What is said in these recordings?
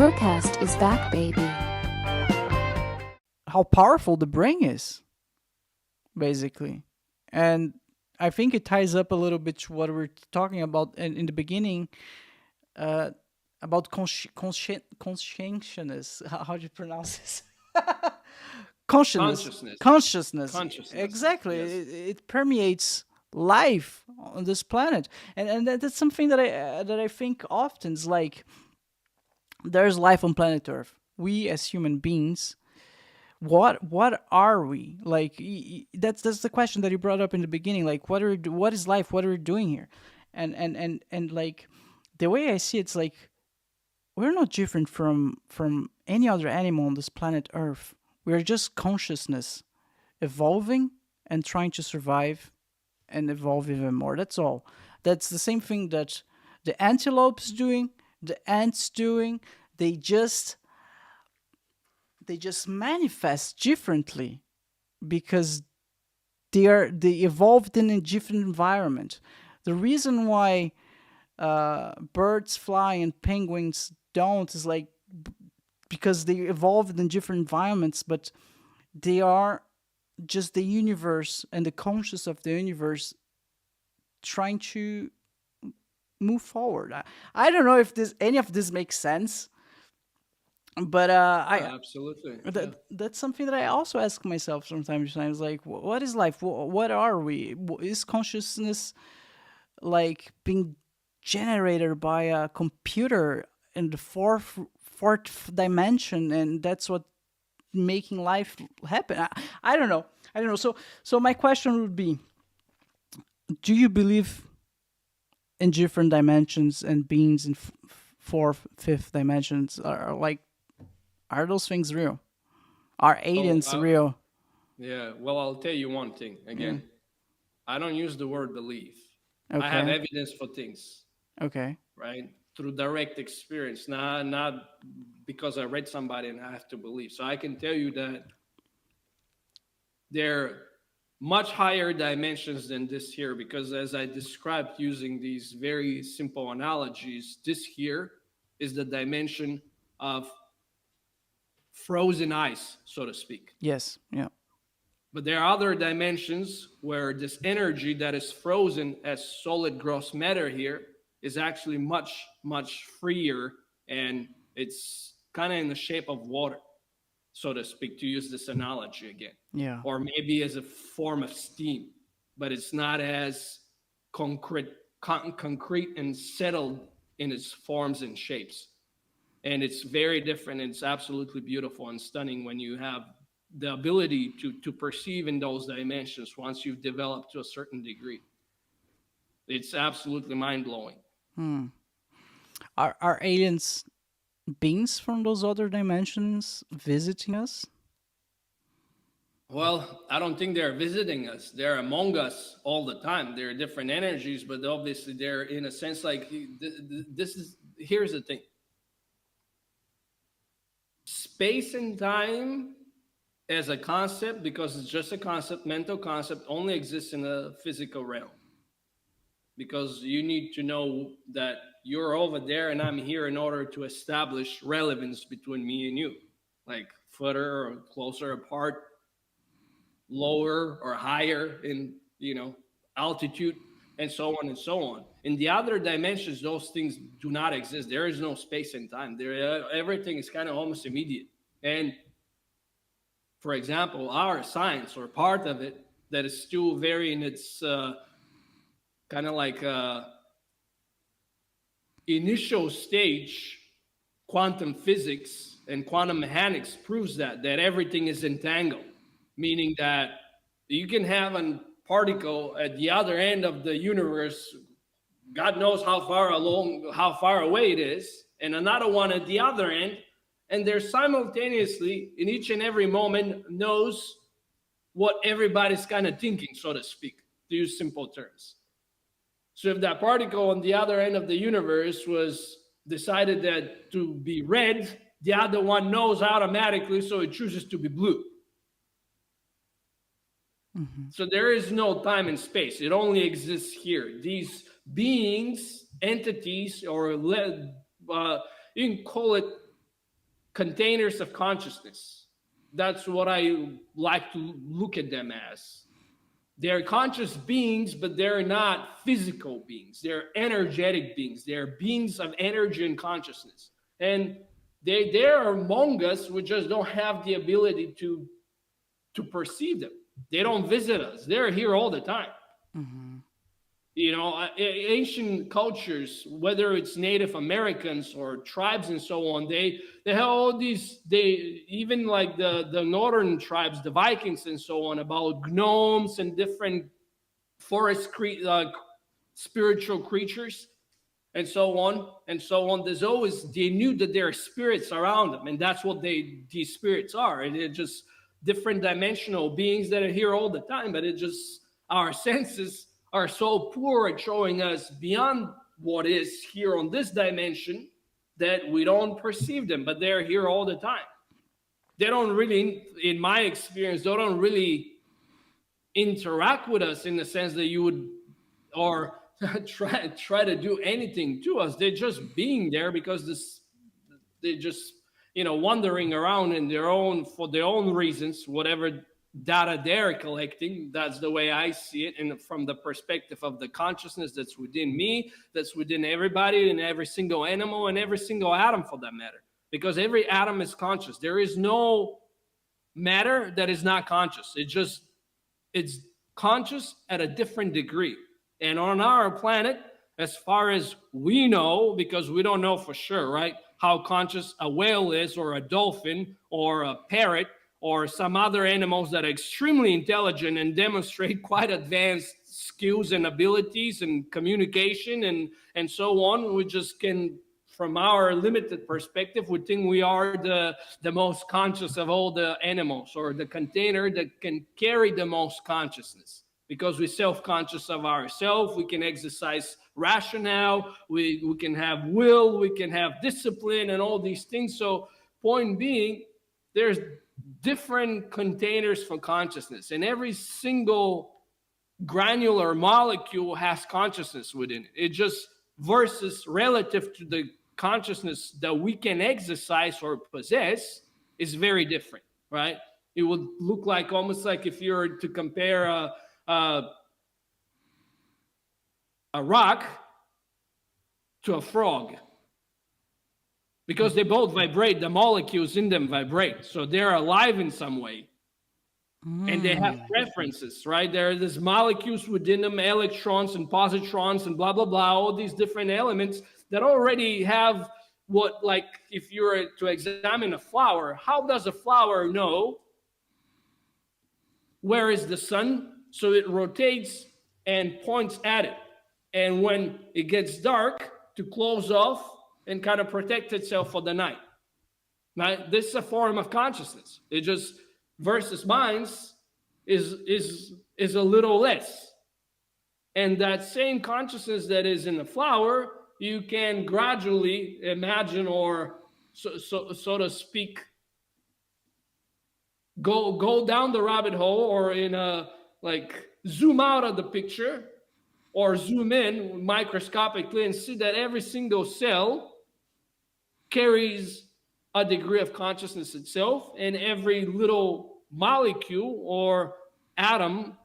BRUCAST is back, baby. How powerful the brain is, basically. And I think it ties up a little bit to what we were talking about in the beginning, uh, about conscientiousness. How do you pronounce this? Consciousness. Consciousness. Consciousness. Consciousness. Exactly. Yes. It permeates life on this planet, and that's something that I think often is like there's life on planet Earth. We as human beings, what are we like? That's the question that you brought up in the beginning. Like, what is life? What are we doing here? And like the way I see it's like we're not different from any other animal on this planet Earth. We're just consciousness evolving and trying to survive and evolve even more. That's all. That's the same thing that the antelope's doing, the ants doing. They just manifest differently because they evolved in a different environment. The reason why birds fly and penguins don't is like because they evolved in different environments, but they are just the universe and the conscious of the universe trying to move forward. I don't know if this any of this makes sense, but Absolutely. that's something that I also ask myself from time to time. Is like, what is life? What are we? Is consciousness like being generated by a computer in the fourth dimension, and that's what making life happen? I don't know. I don't know. So my question would be: do you believe in different dimensions and beings in fourth, fifth dimensions? Are those things real? Are aliens real? Yeah. Well, I'll tell you one thing again. I don't use the word believe. I have Okay. evidence for things, Okay. right? Through direct experience, not because I read somebody and I have to believe. So I can tell you that there are much higher dimensions than this here, because as I described using these very simple analogies, this here is the dimension of frozen ice, so to speak. Yes. Yeah. But there are other dimensions where this energy that is frozen as solid gross matter here is actually much, much freer, and it's kind of in the shape of water, so to speak, to use this analogy again. Yeah. Or maybe as a form of steam, but it's not as concrete and settled in its forms and shapes. And it's very different. It's absolutely beautiful and stunning when you have the ability to perceive in those dimensions once you've developed to a certain degree. It's absolutely mind-blowing. Are aliens beings from those other dimensions visiting us? Well, I don't think they're visiting us. They're among us all the time. They're different energies, but obviously they're in a sense like here's the thing. Space and time as a concept, because it's just a concept, mental concept, only exists in the physical realm. Because you need to know that you're over there and I'm here in order to establish relevance between me and you, like further or closer apart, lower or higher in altitude, and so on and so on. In the other dimensions, those things do not exist. There is no space and time. Everything is kind of almost immediate. And for example, our science, or part of it, that is still very in its kind of like initial stage, quantum physics and quantum mechanics proves that everything is entangled, meaning that you can have a particle at the other end of the universe, God knows how far away it is, and another one at the other end, and they're simultaneously in each and every moment knows what everybody's kind of thinking, so to speak, to use simple terms. So if that particle on the other end of the universe was decided that to be red, the other one knows automatically, so it chooses to be blue. Mm-hmm. So there is no time and space. It only exists here. These beings, entities, or you can call it containers of consciousness. That's what I like to look at them as. They're conscious beings, but they're not physical beings. They're energetic beings. They're beings of energy and consciousness. And they're among us. We just don't have the ability to perceive them. They don't visit us. They're here all the time. Mm-hmm. Ancient cultures, whether it's Native Americans or tribes and so on, they have all these, they even like the northern tribes, the Vikings and so on, about gnomes and different forest spiritual creatures and so on and so on. There's always, they knew that there are spirits around them, and that's what these spirits are. And they're just different dimensional beings that are here all the time, but it just, our senses are so poor at showing us beyond what is here on this dimension that we don't perceive them, but they're here all the time. They don't really, in my experience, they don't really interact with us in the sense that you would, or try to do anything to us. They're just being there because they're just, wandering around for their own reasons, whatever data they're collecting. That's the way I see it, and from the perspective of the consciousness that's within me, that's within everybody, and every single animal and every single atom for that matter, because every atom is conscious. There is no matter that is not conscious. It's conscious at a different degree. And on our planet, as far as we know, because we don't know for sure, right, how conscious a whale is, or a dolphin, or a parrot, or some other animals that are extremely intelligent and demonstrate quite advanced skills and abilities and communication and so on. We just can, from our limited perspective, we think we are the most conscious of all the animals, or the container that can carry the most consciousness, because we're self-conscious of ourselves. We can exercise rationale, we can have will, we can have discipline and all these things. So point being, there's different containers for consciousness, and every single granular molecule has consciousness within it. It just, versus relative to the consciousness that we can exercise or possess, is very different, right? It would look like, almost like if you were to compare a rock to a frog, because they both vibrate. The molecules in them vibrate, so they're alive in some way. And they have preferences, right? There are these molecules within them, electrons and positrons and blah blah blah, all these different elements that already have what, like, if you were to examine a flower, how does a flower know where is the sun? So it rotates and points at it, and when it gets dark, to close off and kind of protect itself for the night. Now, this is a form of consciousness. It just, versus minds, is a little less. And that same consciousness that is in the flower, you can gradually imagine, or so to speak, go down the rabbit hole, or in a, like, zoom out of the picture, or zoom in microscopically and see that every single cell carries a degree of consciousness itself, and every little molecule or atom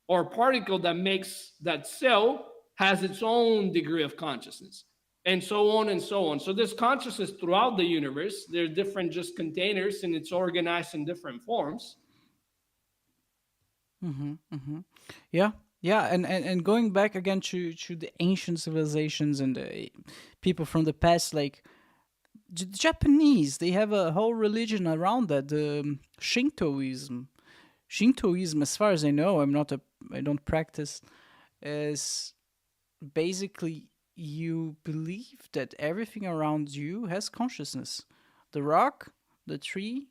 or particle that makes that cell has its own degree of consciousness, and so on and so on. So there's consciousness throughout the universe. There are different just containers, and it's organized in different forms. Mm-hmm, mm-hmm. Yeah, yeah, and going back again to the ancient civilizations and the people from the past, like the Japanese, they have a whole religion around that, the Shintoism. Shintoism, as far as I know, I don't practice, is basically you believe that everything around you has consciousness. The rock, the tree,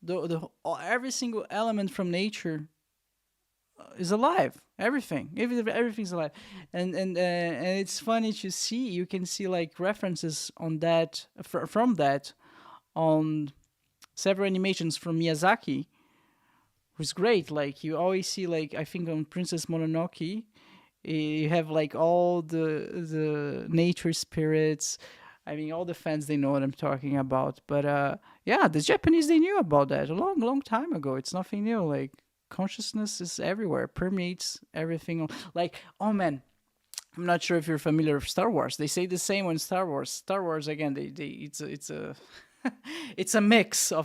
every single element from nature is alive. Everything's alive, and it's funny to see. You can see like references on that from that on several animations from Miyazaki, who's great. Like you always see, like I think on Princess Mononoke, you have like all the nature spirits. I mean, all the fans, they know what I'm talking about. But yeah, the Japanese, they knew about that a long, long time ago. It's nothing new. Like, consciousness is everywhere, permeates everything. Like, oh man, I'm not sure if you're familiar with Star Wars. They say the same on Star Wars. Star Wars again. It's a it's a it's a mix of